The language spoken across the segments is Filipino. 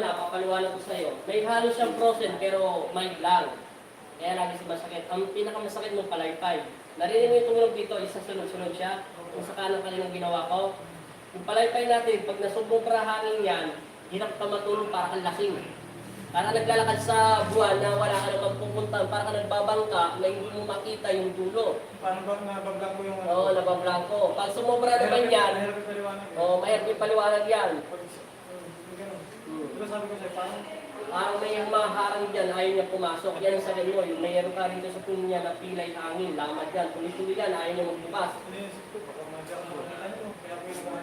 una, papaliwanag ko sa'yo. May halos siyang frozen pero mild lang. Kaya lagi siya masakit. Ang pinakamasakit mo palaypay. Narinig mo yung tumunog dito, isang sunod-sunod siya. Kung sa kanan kaninang ginawa ko. Yung palaypay natin, pag nasubra hangin yan, hirap ka matulog para kang lasing. Para naglalakad sa buwan na wala ka naman pupuntahan, para ka nagbabangka na hindi mo makita yung dulo. Paano ba nabablang ko yung ano? Oo, nabablang ko. Pag sumobra naman yan, mahirap yung paliwanag yan. Diba sabi ko sa'yo, parang Parang may maharang dyan, ayaw niya pumasok. Yan ang sabi mo, yung mayroon ka rito sa puno niya na pilay hangin, lamad yan. Tuloy-tuloy yan, ayaw niya magbukas. iniisip ko, baka ano, kaya ko yung mga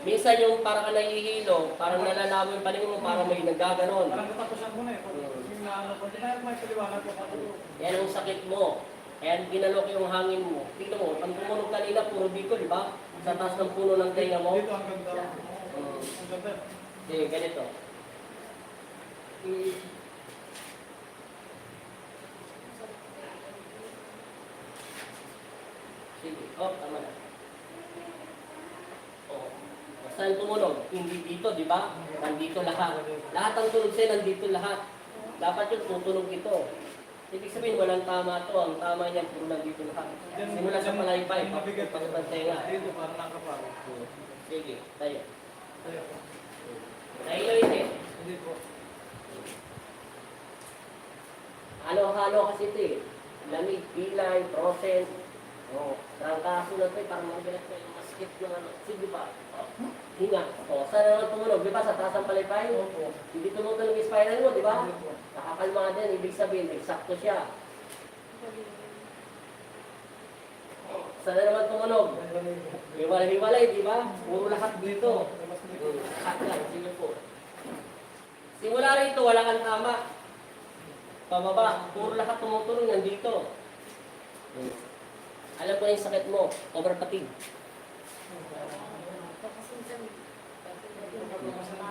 Minsan yung parang ka nahihilo, parang nalalaman yung paningin mo, parang may nagaganon. parang katapusan ko na eh. Pag yung naano ko, di na may paliwanag ko ako. Yan ang sakit mo. Kaya ginalok yung hangin mo. Tingnan mo, pag tumunog kanina, puro dito, di ba? Sa taas ng puno ng tenga mo. Dito ang ganda. Ang ganda. Okay, ganito. Sige, tama na. Saan tumunog? Hindi dito, di ba? Nandito lahat. Lahat ang tunog sa'yo, nandito lahat. Dapat yung tutunog ito. Ibig sabihin, walang tama to. Ang tama niyan, puro nandito lahat. Simula sa palaypay, pagpapag tenga. Dito, parang nakaparo. Sige, tayo. Tayo. Tayo hindi. Hindi po. Halo-halo kasi ito eh. Lamig, pilay, frozen. Trangkaso na ito eh. Parang magalit ko yung maskip ng ano. Sige ba? Hinga. Saan naman tumunog? Di ba sa taas ng palaypay? Hindi tumunog yung spinal mo, di ba? Nakakalma din. Ibig sabihin, eksakto siya. Saan naman tumunog? Hiwalay-hiwalay, di ba? Puro lahat dito. Lahat lang. Sige po. Simula rito, wala kang tama. Pababa, puro lahat tumutunog nandito. Alam ko yung sakit mo, overfatigue.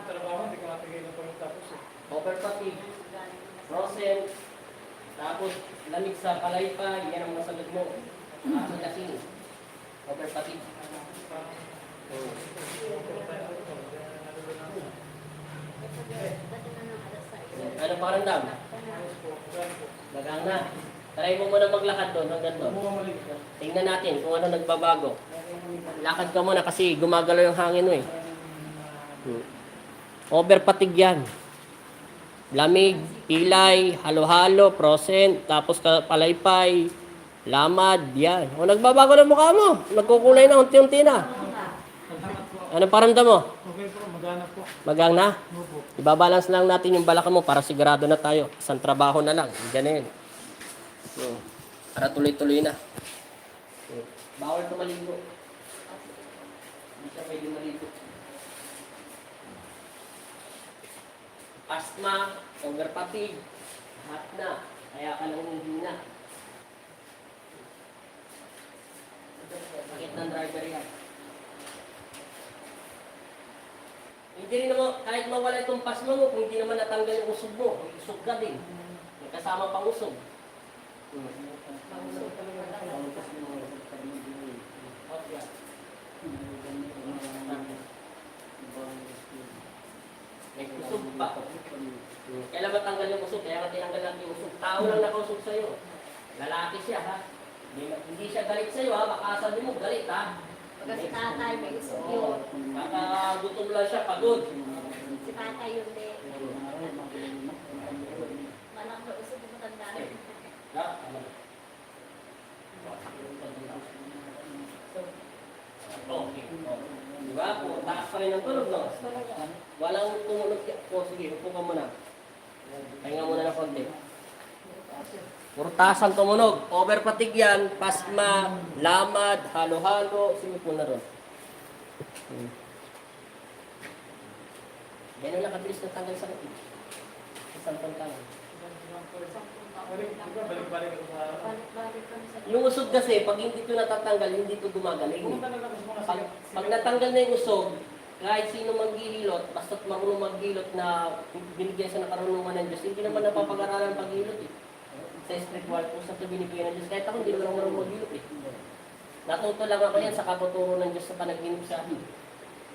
Trabaho, hindi ko natigil na pagkatapos eh. Overfatigue, frozen, tapos lamig sa palaypay, yan ang masagot mo. Kasing-kasing, overfatigue. Ano pakiramdam? Magang na. Try mo muna maglakad doon hanggang doon. Tingnan natin kung ano nagbabago. Lakad ka muna kasi gumagalaw yung hangin mo eh. Overfatigue yan. Lamig, pilay, halo-halo, frozen, tapos palaypay, lamad, yan. O nagbabago ng mukha mo. Nagkukulay na, unti-unti na. Ano paramdam mo? Okay po, magana po. Magang na? Opo. Ibabalance lang natin yung balakang mo para sigurado na tayo. Isang trabaho na lang. Ganun. Para tuloy-tuloy na. Bawal ito maligo. Hindi siya pwede maligo. Asthma, overfatigue, lahat na. Kaya ka lang hindi na. Sakit ng driver yan. Hindi rin naman, kahit mawala itong pasma mo, kung hindi naman natanggal yung usog mo, usog ka din. May kasama pang usog. May usog pa. Kailan matanggal yung usog? Kaya tinanggal natin yung usog. Tao lang nakausog sa'yo. Lalaki siya ha. Hindi siya galit sa'yo ha. Baka sabi mo galit ha. Kasi tatay may usog yun. Baka gutom lang siya, pagod. Si tatay yun din. Manak na usog yung matanda. Okay. Diba? Taas pa rin ang tulog, no? Walang tumunog. Sige, upo ka muna. Pahinga muna ng konti. Puro taas ang tumunog. Overfatigue yan, pasma, lamad, halo-halo. Sige po na ron. Ganun lang kabilis na tanggal sa kapit. Isang pantang. Balik-balik ako sa araw. Balik kami sa... Yung usog kasi, pag hindi ito natatanggal, hindi ito gumagaling. Pag natanggal na yung usog, kahit sino maghihilot, basta't marunong maghilot na binigyan siya ng karunungan ng Diyos, hindi naman napapag-aralan paghilot eh. Sa spiritual po sa ito binibigyan ng Diyos. Kahit ako, hindi naman ako marunong maghilot eh. Natuto lang ako yan sa katuturo ng Diyos sa panaginip sa akin.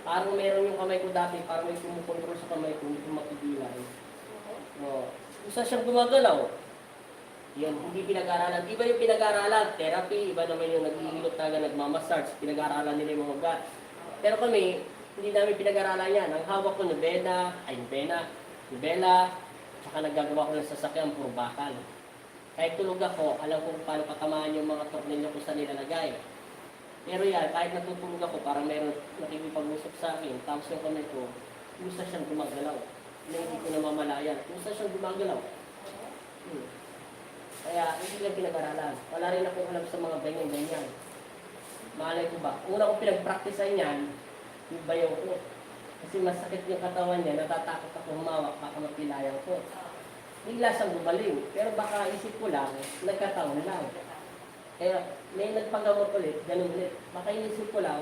Parang meron yung kamay ko dati, parang may kumukontrol sa kamay ko, hindi ko mapigilan. No. Isa siyang gumagalaw. Yan, hindi pinag-aralan. Iba yung pinag-aralan, therapy, iba naman yung naghihilot talaga, nagmamassage, pinag-aralan nila yung mga ugat. Pero kami, hindi namin pinag-aralan yan. Ang hawak ko, nobela, tsaka nagagawa ko ng sasakyan, puro bakal. Kahit tulog ako, alam ko kung paano patamaan yung mga tornilyo ko sa nilalagay. Pero yan, kahit natutulog ako, parang meron nakikipag-usap sa akin, tapos yung kamay ko, gusto siyang gumagalaw. Hindi ko namamalayan. Gusto siyang gumagalaw. Kaya, hindi lang pinag-aralan. Wala rin ako alam sa mga ganyan-ganyan. Malay ko ba? Una kong pinag-practicean yan, yung bayaw ko. Kasi masakit yung katawan niya, natatakot ako humawak, baka mapilayan ko. Bigla siyang gumaling. Pero baka isip ko lang, nagkataon lang. Kaya may nagpagamot ulit, ganun ulit. Baka inisip ko lang,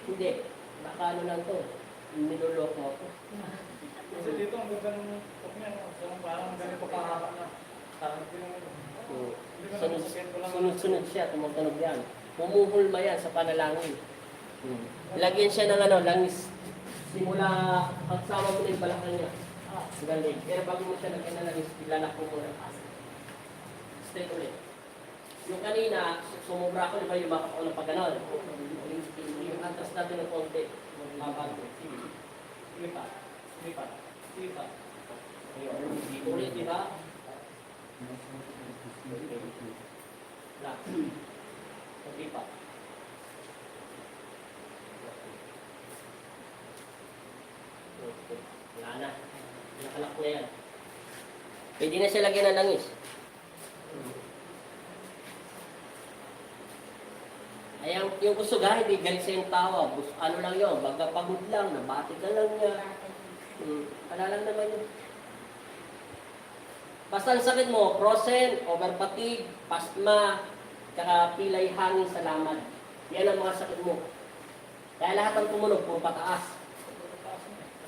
hindi. Baka ano lang to, niloloko ako. Kasi dito ang ganda ng tok niya, no? So, parang ganito kahaba na. Parang Sunod-sunod siya, tumutunog yan. Pumuhulma yan sa panalangin. Lagyan siya ng ano, langis. Simula pagsama mo na yung balakang niya. Galing. Pero bago mo siya lagyan ng langis, ilalak mo muna. Stay ulit. Yung kanina, sumubra ko, di ba yung maka ko ng pagganon? Yung antas natin ng konti. Mabago. Lipat. Lipat. Lipat. Ulit, di ba? Lock. Lipat. Wala na. Nakalak na yan. Pwede na siya lagyan ng langis. Ay, yung kusuga, hindi galit sa yung tawa. Ano lang yun, baga pagod lang, nabati ka lang niya. Wala lang naman yun. Basta ang sakit mo, frozen, overfatigue, pasma, kaka pilay hangin sa laman. Yan ang mga sakit mo. Kaya lahat ng tumunog, puro pataas.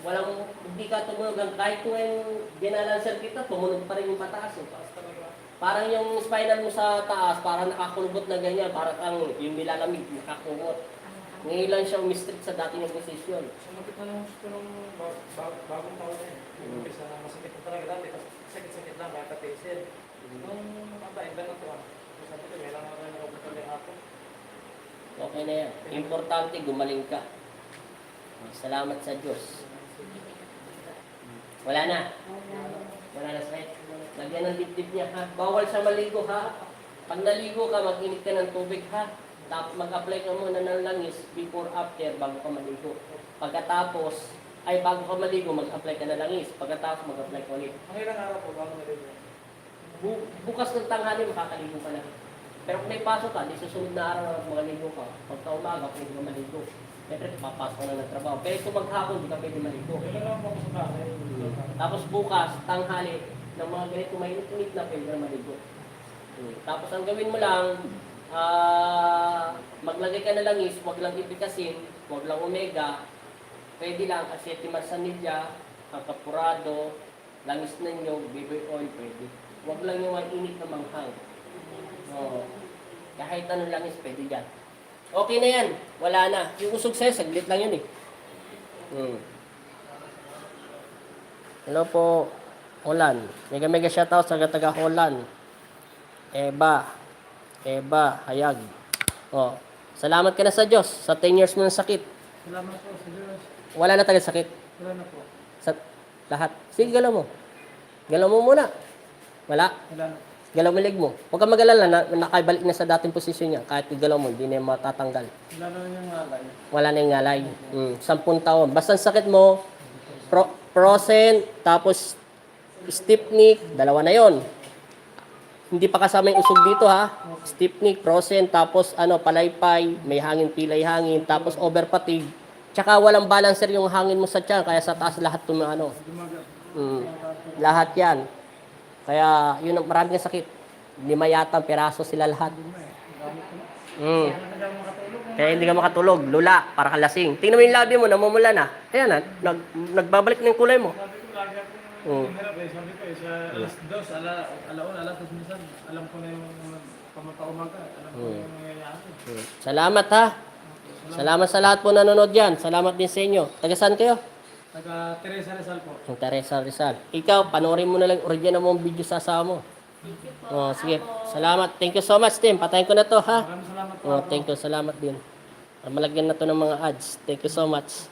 Walang, hindi ka tumunog. Kahit kung yung binalancer kita, tumunog pa rin yung pataas. Parang yung spinal mo sa taas, parang nakakulbot na ganyan, parang kang yung nilalamig, nakakulbot. Ngayon lang siya umistrict sa dati ng posisyon. Sumakit na lang gusto ng bagong taon na yun. Isa na masakit na talaga dati. Sakit-sakit lang, kaya katisin. Nung matanda, iba na ito. Sabi ko, kailangan na nakapunta ng hapon. Okay na yan. Importante, gumaling ka. Salamat sa Diyos. Wala na. Wala na sakit. Lagyan ng dibdib niya ha. Bawal siya maligo ha. Pag naligo ka, mag-init ka ng tubig ha. Tapos mag-apply ka muna ng langis before, after, bago ka maligo. Pagkatapos, bago ka maligo, mag-apply ka ng langis. Pagkatapos, mag-apply ka ulit. Ang ilang araw po, bago naligo? Bukas ng tanghali, makakaligo ka na. Pero kung may pasok ka, di susunod na araw na maligo ka. Pagka umaga, pwede ka maligo. Siyempre, papasok ka na ng trabaho. Pero kung maghapon, di ka pwede maligo. Ilan lang po ako sa bahay. Tapos bukas, tanghali, ng mga ganito mainit-init na pwede ka maligo. Tapos ang gawin mo lang, maglagay ka na langis, huwag lang ipikasin, huwag lang omega, pwede lang aseti marsanilya, kapurado, langis na nyo, baby oil, pwede. Huwag lang yung init na manghang. Kahit anong langis, pwede dyan. Okay na yan, wala na. Yung usog sa'yo, saglit lang yun eh. Hello po, Holland. Mega shoutout sa taga Holland. Eva, Hayag. Salamat ka na sa Diyos sa 10 years mo ng sakit. Salamat po sa Diyos. Wala na talaga sakit. Wala na po. Sa lahat. Sige, galaw mo. Galaw mo muna. Wala. Wala na. Galaw mo leg mo. Huwag kang mag-alala, nakabalik na sa dating posisyon niya. Kahit igalaw mo, hindi na yung matatanggal. Wala na yung ngalay. Wala na yung ngalay. 10 taon. Basta ang sakit mo, frozen, tapos stiff neck, dalawa na yon. Hindi pa kasama yung usog dito ha. Stiff neck, frozen, tapos palaypay, may hangin, pilay hangin, tapos overfatigue. Tsaka walang balancer yung hangin mo sa tiyan, kaya sa taas lahat lahat yan. Kaya yun ang maraming sakit. 5 yata ang peraso sila lahat. Kaya hindi ka makatulog. Lula, para kang lasing. Tingnan mo yung labi mo, namumula na. Ayan na, nagbabalik na yung kulay mo. Sabi ko lagi ako hirap eh. Sabi ko sa alas 2, alaon, alas 2 minsan, alam ko na yung pamata umaga. Alam ko yung nangyayari. Salamat ha. Salamat sa lahat po nanonood dyan. Salamat din sa inyo. Taga saan kayo? Taga Teresa Rizal po. Ang Teresa Rizal. Ikaw, panoorin mo na lang original mong video sa asawa mo. Thank you po. Oh, sige. Ako. Salamat. Thank you so much, Tim. Patayin ko na to, ha? Maraming salamat po. Oh, thank you. Salamat din. Malagyan na to ng mga ads. Thank you so much.